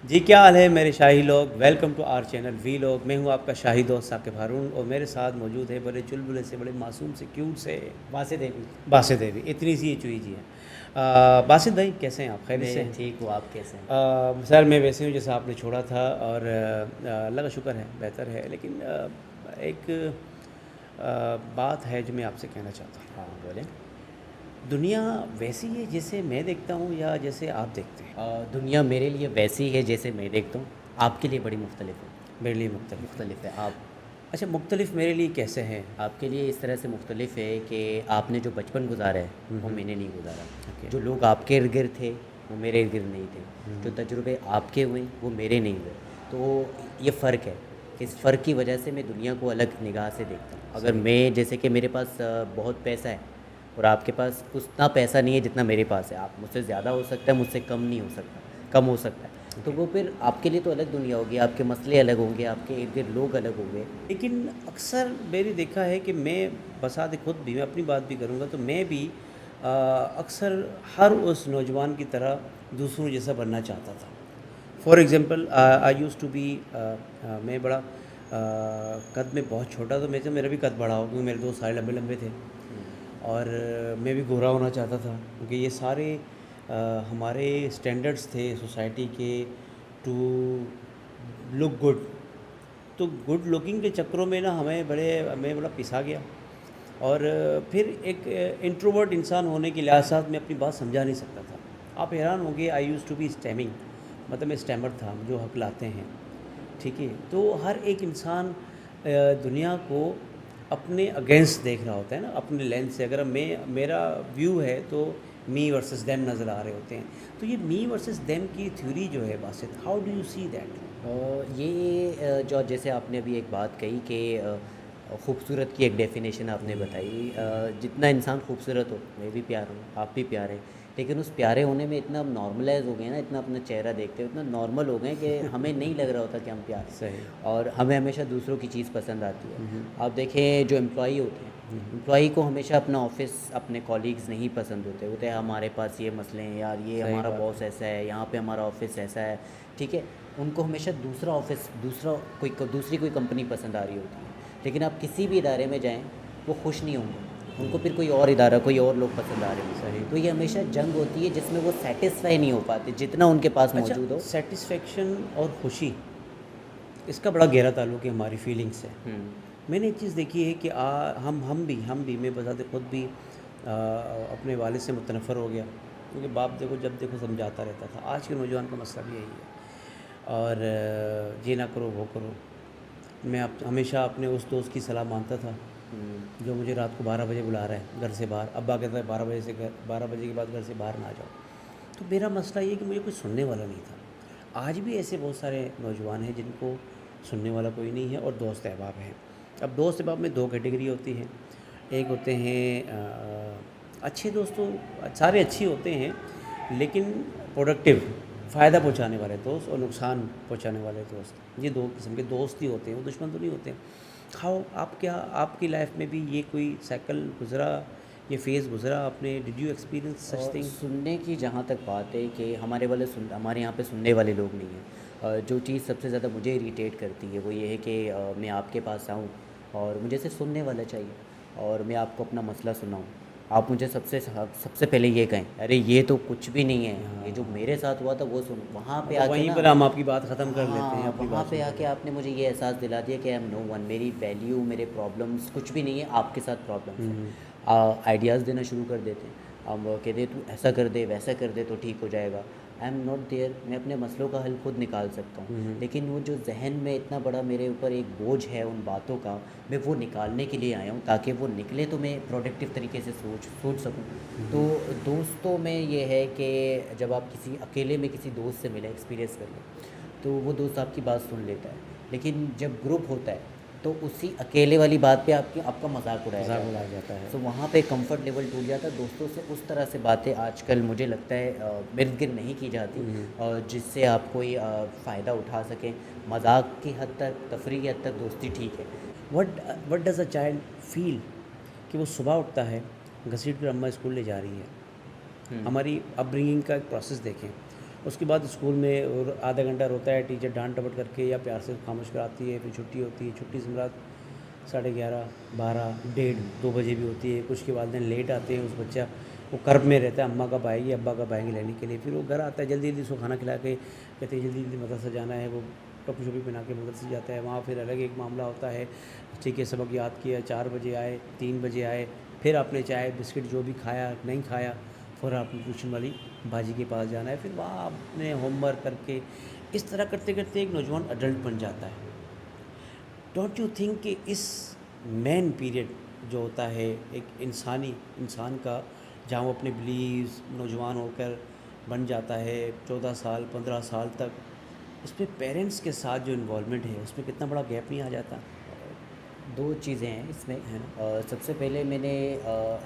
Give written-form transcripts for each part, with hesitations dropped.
जी क्या हाल है मेरे शाही लोग। Welcome to our channel we लोग। मैं हूँ आपका शाही दोस्त साकिब हारून और मेरे साथ मौजूद है बड़े चुलबुले से, बड़े मासूम से, क्यूट से वासे देवी। बासित देवी। इतनी सी ये चुई जी है। बासित भाई कैसे हैं आप? खैरियत से मैं हैं? ठीक हूँ, आप कैसे हैं? सर मैं वैसे हूँ जैसा आपने छोड़ा था और अल्लाह का शुक्र है बेहतर है। लेकिन एक बात है जो मैं आपसे कहना चाहता हूँ। हाँ बोलें। दुनिया वैसी है जैसे मैं देखता हूँ या जैसे आप देखते हैं? दुनिया मेरे लिए वैसी है जैसे मैं देखता हूँ, आपके लिए बड़ी मुख्तलिफ है। मेरे लिए मुख्तलिफ है। मुख्तलिफ है आप। अच्छा, मुख्तलिफ मेरे लिए कैसे हैं? आपके लिए इस तरह से मुख्तलिफ है कि आपने जो बचपन गुजारा है वो हम्म। मैंने नहीं गुजारा। ओके। जो लोग आपके इर्द गिर्द थे वो मेरे इर्द गिर्द नहीं थे। जो तजुर्बे आपके हुए वो मेरे नहीं हुए। तो ये फ़र्क है। इस फ़र्क की वजह से मैं दुनिया को अलग निगाह से देखता हूँ। अगर सही। मैं जैसे कि मेरे पास बहुत पैसा है और आपके पास उतना पैसा नहीं है जितना मेरे पास है, आप मुझसे ज़्यादा हो सकता है, मुझसे कम नहीं हो सकता, कम हो सकता है। तो ओके। वो फिर आपके लिए तो अलग दुनिया होगी, आपके मसले अलग होंगे, आपके इर्द गिर्द लोग अलग होंगे। लेकिन अक्सर मैंने देखा है कि मैं बसात खुद भी, मैं अपनी बात भी करूँगा तो मैं भी अक्सर हर उस नौजवान की तरह दूसरों जैसा बनना चाहता था। For example I used to be, मैं बड़ा कद में बहुत छोटा, तो मैं तो मेरा भी कद बड़ा हो क्योंकि मेरे दोस्त सारे लंबे लंबे थे। और मैं भी गोरा होना चाहता था क्योंकि ये सारे हमारे स्टैंडर्ड्स थे सोसाइटी के टू लुक गुड। तो गुड लुकिंग के चक्करों में ना मैं बड़ा पिसा गया। और फिर एक इंट्रोवर्ट इंसान होने के लिहाज साथ मैं अपनी बात समझा नहीं सकता था। आप हैरान होंगे, आई यूज़ टू बी स्टैमिंग, मतलब मैं स्टैमर था जो हकलाते हैं। ठीक है, तो हर एक इंसान दुनिया को अपने अगेंस्ट देख रहा होता है ना, अपने लेंस से। अगर मैं, मेरा व्यू है तो मी वर्सेस देम नज़र आ रहे होते हैं। तो ये मी वर्सेस देम की थ्योरी जो है Basit, how do you see that? ये जो जैसे आपने अभी एक बात कही कि खूबसूरत की एक डेफिनेशन आपने बताई। जितना इंसान खूबसूरत हो, मैं भी प्यार हूँ, आप भी प्यार हैं, लेकिन उस प्यारे होने में इतना नॉर्मलाइज हो गए ना, इतना अपना चेहरा देखते हो इतना नॉर्मल हो गए कि हमें नहीं लग रहा होता कि हम प्यार हैं। सही। और हमें हमेशा दूसरों की चीज़ पसंद आती है। हम्म। आप देखें जो एम्प्लॉई होते हैं, एम्प्लॉई को हमेशा अपना ऑफिस, अपने कॉलीग्स नहीं पसंद होते हैं। हमारे पास ये मसले हैं यार, ये सही हमारा बात बॉस है। ऐसा है, यहाँ पे हमारा ऑफिस ऐसा है। ठीक है, उनको हमेशा दूसरा ऑफिस, दूसरी कोई कंपनी पसंद आ रही होती है। लेकिन आप किसी भी इदारे में जाएं, वो खुश नहीं होंगे, उनको फिर कोई और इदारा, कोई और लोग पसंद आ रहे सही। होंगे। तो ये हमेशा जंग होती है जिसमें वो सेटिस्फाई नहीं हो पाते जितना उनके पास अच्छा, मौजूद हो। सेटिस्फेक्शन और खुशी, इसका बड़ा गहरा ताल्लुक है हमारी फीलिंग से। हम्म। मैंने एक चीज़ देखी है कि हम भी मैं बताते खुद भी अपने वालिद से मुतनफ़र हो गया क्योंकि बाप देखो जब देखो समझाता रहता था। आज के नौजवान का मसला भी यही है। और ये ना करो वो करो। मैं हमेशा अपने उस दोस्त की सलाह मानता था हम्म। जो मुझे रात को 12 बजे बुला रहा है घर से बाहर। अब्बा कहता है 12 बजे के बाद घर से बाहर ना जाओ। तो मेरा मसला ये कि मुझे कोई सुनने वाला नहीं था। आज भी ऐसे बहुत सारे नौजवान हैं जिनको सुनने वाला कोई नहीं है और दोस्त अहबाब हैं। अब दोस्त अहबाब में दो कैटेगरी होती हैं। एक होते हैं अच्छे दोस्त, तो सारे अच्छे होते हैं लेकिन प्रोडक्टिव, फ़ायदा पहुंचाने वाले दोस्त और नुकसान पहुंचाने वाले दोस्त। ये दो किस्म के दोस्त ही होते हैं, वो दुश्मन तो नहीं होते। खाओ आप, क्या आपकी लाइफ में भी ये कोई साइकिल गुज़रा, ये फ़ेज़ गुज़रा आपने? डिड यू एक्सपीरियंस सच और थिंग? सुनने की जहाँ तक बात है कि हमारे यहाँ पे सुनने वाले लोग नहीं हैं। जो चीज़ सबसे ज़्यादा मुझे इरिटेट करती है वो ये है कि मैं आपके पास आऊँ और मुझे सिर्फ सुनने वाला चाहिए और मैं आपको अपना मसला सुनाऊँ। आप मुझे सबसे पहले ये कहें, अरे ये तो कुछ भी नहीं है, ये जो हाँ, मेरे साथ हुआ था वो सुनो। वहाँ पे मतलब आके वहीं ना, पर हम आपकी बात ख़त्म कर लेते हैं, हाँ, अपनी वहाँ बात पे सुनते आके हैं। आपने मुझे ये एहसास दिला दिया कि आई एम नो वन, मेरी वैल्यू, मेरे प्रॉब्लम्स कुछ भी नहीं है, आपके साथ प्रॉब्लम्स हम्म। हैं। आइडियाज़ देना शुरू कर देते हैं। हम कहते हैं तू ऐसा कर दे, वैसा कर दे तो ठीक हो जाएगा। आई एम नॉट देयर, मैं अपने मसलों का हल खुद निकाल सकता हूँ। हम्म। लेकिन वो जो जहन में इतना बड़ा मेरे ऊपर एक बोझ है उन बातों का, मैं वो निकालने के लिए आया हूँ ताकि वो निकले तो मैं प्रोडक्टिव तरीके से सोच सकूँ। तो हम्म। दोस्तों में ये है कि जब आप किसी अकेले में किसी दोस्त से मिले, एक्सपीरियंस कर लें, तो वो दोस्त आपकी बात सुन लेता है। लेकिन जब ग्रुप होता है तो उसी अकेले वाली बात पे आपका मजाक उड़ाया मजाक जाता उड़ाया है। जाता है। सो वहाँ पे कंफर्ट लेवल टूट जाता है। दोस्तों से उस तरह से बातें आजकल मुझे लगता है इर्द गिर्द नहीं की जाती, हम्म। और जिससे आप कोई फ़ायदा उठा सकें। मजाक की हद तक, तफरी की हद तक दोस्ती ठीक है। What what does a child feel कि वो सुबह उठता है, घसीट कर अम्मा स्कूल ले जा रही है। हम्म। हमारी अपब्रिंगिंग का एक प्रोसेस देखें। उसके बाद स्कूल में और आधा घंटा रोता है, टीचर डांट डपट करके या प्यार से खामोश कराती है, फिर छुट्टी होती है। छुट्टी से रात 11:30, 12, 1:30, 2 बजे भी होती है। कुछ के वालिदैन लेट आते हैं, उस बच्चा वो कर्ब में रहता है, अम्मा कब आएगी, अब्बा कब आएंगे लेने के लिए। फिर वो घर आता है, जल्दी जल्दी उसको खाना खिला के कहते हैं जल्दी जल्दी मदरसा जाना है। वो टोपी शोपी पहना के मदरसे जाता है। वहाँ फिर अलग एक मामला होता है, ठीक है सबक याद किया, 4 बजे आए, 3 बजे आए, फिर आपने चाय बिस्किट जो भी खाया नहीं खाया, फिर आपने ट्यूशन वाली बाजी के पास जाना है। फिर वहाँ आपने होमवर्क करके इस तरह करते करते एक नौजवान अडल्ट बन जाता है। डोंट यू थिंक कि इस मेन पीरियड जो होता है एक इंसान का, जहाँ वो अपने बिलीव्स नौजवान होकर बन जाता है 14 साल 15 साल तक, उसमें पेरेंट्स के साथ जो इन्वॉल्वमेंट है उसमें कितना बड़ा गैप नहीं आ जाता? दो चीज़ें हैं इसमें। है ना? सबसे पहले मैंने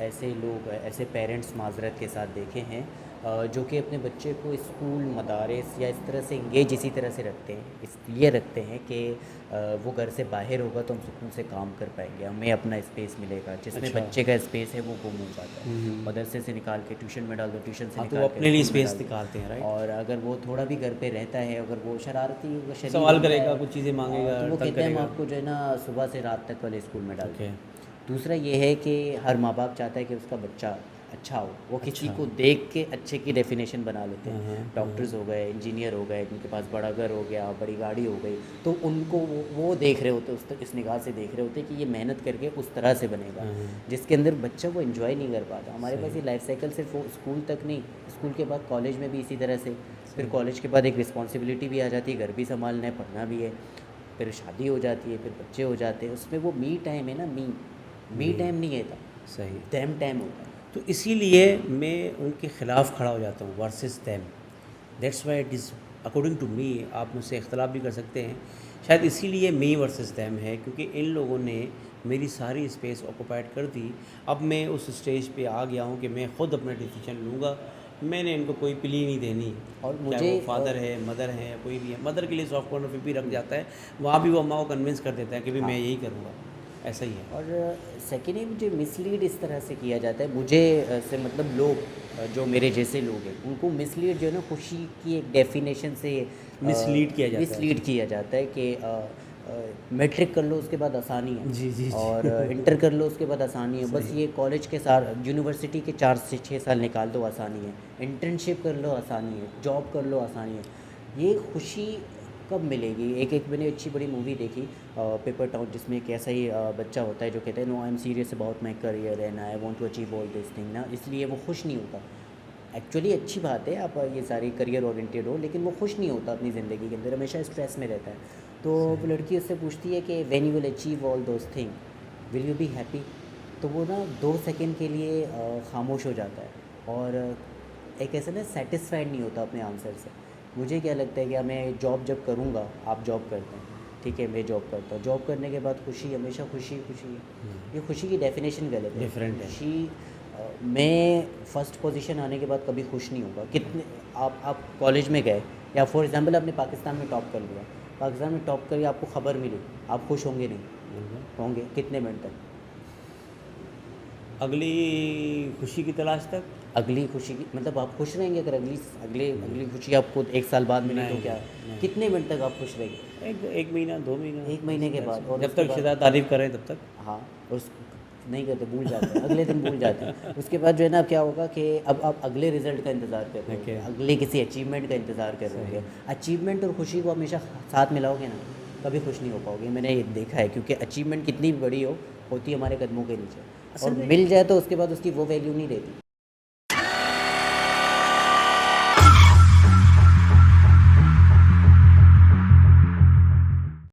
ऐसे लोग, ऐसे पेरेंट्स माजरत के साथ देखे हैं जो कि अपने बच्चे को स्कूल, मदारिस या इस तरह से इंगेज इसी तरह से रखते हैं, इसलिए रखते हैं कि वो घर से बाहर होगा तो हम सुकून से काम कर पाएंगे, हमें अपना स्पेस मिलेगा। जिसमें अच्छा। बच्चे का स्पेस है वो गुम हो जाता है। मदरसे से निकाल के ट्यूशन में डाल दो, ट्यूशन से हाँ, तो निकाल वो अपने लिए स्कूल में स्पेस डाल दो। निकालते हैं, राइट? और अगर वो थोड़ा भी घर पे रहता है, अगर वो शरारती शरीर सवाल होता करेगा, है, कुछ चीज़ें मांगेगा, तो वो तंग कहते हैं हम करेगा। आपको जो है ना सुबह से रात तक वाले स्कूल में डाल ओके। दें। दूसरा ये है कि हर माँ बाप चाहता है कि उसका बच्चा अच्छा हो। वो किसी अच्छा। को देख के अच्छे की डेफिनेशन बना लेते हाँ, हैं। हाँ, डॉक्टर्स हो गए, इंजीनियर हो गए, जिनके पास बड़ा घर हो गया, बड़ी गाड़ी हो गई, तो उनको वो देख रहे होते, इस निगाह से देख रहे होते कि ये मेहनत करके उस तरह से बनेगा, हाँ, हाँ। जिसके अंदर बच्चा वो इन्जॉय नहीं कर पाता। हमारे सही। पास ये लाइफ साइकिल सिर्फ वो स्कूल तक नहीं, स्कूल के बाद कॉलेज में भी इसी तरह से, फिर कॉलेज के बाद एक रिस्पॉन्सिबिलिटी भी आ जाती है, घर भी संभालना है, पढ़ना भी है, फिर शादी हो जाती है, फिर बच्चे हो जाते हैं। उसमें वो मी टाइम है ना, मी टाइम नहीं है, सही। दैम टाइम होता है। तो इसीलिए मैं उनके ख़िलाफ़ खड़ा हो जाता हूँ, versus them. That's why it is according to me. आप मुझसे इख्तलाफ भी कर सकते हैं, शायद इसीलिए मी वर्सेस देम है, क्योंकि इन लोगों ने मेरी सारी स्पेस ऑक्यूपाइड कर दी। अब मैं उस स्टेज पे आ गया हूँ कि मैं ख़ुद अपना डिसीजन लूँगा। मैंने इनको कोई प्ली नहीं देनी। और चाहे मुझे वो फादर है, मदर है, या कोई भी है। मदर के लिए सॉफ्ट कॉर्नर पे भी रख जाता है, वहाँ भी वो अम्मा को कन्विंस कर देता है कि भाई हाँ। मैं यही करूँगा। ऐसा ही है। और सेकेंडली मुझे मिसलीड इस तरह से किया जाता है, मुझे से मतलब लोग जो मेरे जैसे लोग हैं उनको मिसलीड जो है ना खुशी की एक डेफिनेशन से मिसलीड किया जाता है। मिसलीड किया जाता है कि मैट्रिक कर लो उसके बाद आसानी है, जी, जी, जी। और इंटर कर लो उसके बाद आसानी है, बस ये कॉलेज के साथ यूनिवर्सिटी के 4 से 6 साल निकाल दो आसानी है, इंटर्नशिप कर लो आसानी है, जॉब कर लो आसानी है। ये खुशी कब मिलेगी? एक मैंने अच्छी बड़ी मूवी देखी पेपर टाउन, जिसमें एक ऐसा ही बच्चा होता है जो कहता है no I am serious about my career and I want to achieve all this thing ना, इसलिए वो खुश नहीं होता। एक्चुअली अच्छी बात है आप ये सारी करियर ओरिएंटेड हो, लेकिन वो खुश नहीं होता अपनी ज़िंदगी के अंदर, हमेशा स्ट्रेस में रहता है। तो वो लड़की उससे पूछती है कि when you will achieve all those thing will you be happy? तो वो ना 2 सेकंड के लिए खामोश हो जाता है और एक ऐसा ना सेटिस्फाइड नहीं होता अपने आंसर से। मुझे क्या लगता है कि मैं जॉब जब करूँगा, आप जॉब करते हैं, ठीक है, मैं जॉब करता हूँ, जॉब करने के बाद खुशी, हमेशा खुशी खुशी है। ये खुशी की डेफिनेशन गलत है। डिफरेंट है। खुशी मैं फर्स्ट पोजीशन आने के बाद कभी खुश नहीं होगा। कितने आप कॉलेज में गए, या फॉर एग्जांपल आपने पाकिस्तान में टॉप कर लिया, पाकिस्तान में टॉप करके आपको खबर मिली, आप खुश होंगे नहीं? होंगे। कितने मिनट तक? अगली खुशी की तलाश तक। अगली खुशी की मतलब आप खुश रहेंगे अगर अगली खुशी आपको 1 साल बाद मिली तो नहीं, क्या? नहीं। कितने मिनट तक आप खुश रहेंगे? एक महीना, 2 महीना, 1 महीने के बाद। और जब उसके तक बाद शायद तारीफ़ करें तब तक। हाँ, और नहीं करते, भूल जाते हैं, अगले दिन भूल जाते हैं। उसके बाद जो है ना क्या होगा कि अब आप अगले रिजल्ट का इंतज़ार कर रहे Okay. हो, अगले किसी अचीवमेंट का इंतज़ार कर रहे हो। अचीवमेंट और खुशी को हमेशा साथ मिलाओगे ना, कभी खुश नहीं हो पाओगे। मैंने ये देखा है, क्योंकि अचीवमेंट कितनी भी बड़ी हो, होती है हमारे कदमों के नीचे, और मिल जाए तो उसके बाद उसकी वो वैल्यू नहीं रहती।